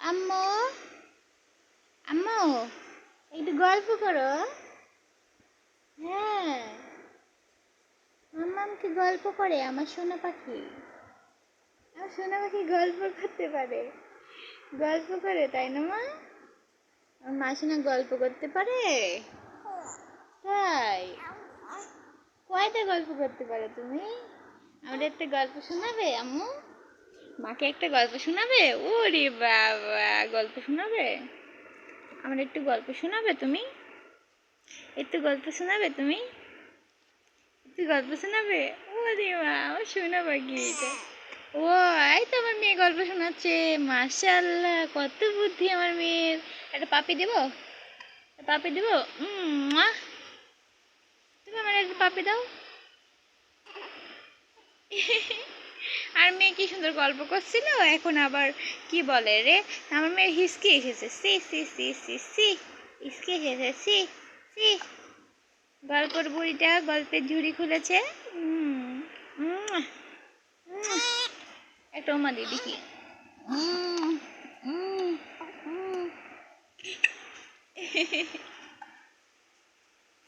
আম্মু আম্মু একটু গল্প করো। হ্যাঁ, মাম্মামকে গল্প করে আমার সোনা পাখি। আমার সোনা পাখি গল্প করতে পারে, গল্প করে তাই না মা? আমার মা সোনা গল্প করতে পারে। তাই কয়টা গল্প করতে পারো তুমি? আমাদের একটা গল্প শোনাবে আম্মু? মাকে একটা গল্প শোনাবে? ওরে বাবা, গল্প শোনাবে? আমার একটু গল্প শোনাবে তুমি? একটু গল্প শোনাবে তুমি? একটু গল্প শোনাবে? ওরে মা, আমার শোনা পাখি এটা। ও, এই তো আমার মেয়ে গল্প শোনাচ্ছে। মাশাআল্লাহ, কত বুদ্ধি আমার মেয়ের। একটা পাপি দেবো? পাপি দেবো? মুয়া। তুমি আমার একটা পাপি দাও। আর মেয়ে কি সুন্দর গল্প করছিল, এখন আবার কি বলে রে? আমার মেয়ে হিসকে এসেছে। সি সি সি সি সি, হিসকে এসেছে। সি সি। গল্পের বুড়িটা গল্পের ঝুড়ি খুলেছে। উম, উম, একটা ওমা দি দেখি। উম, উম, উম।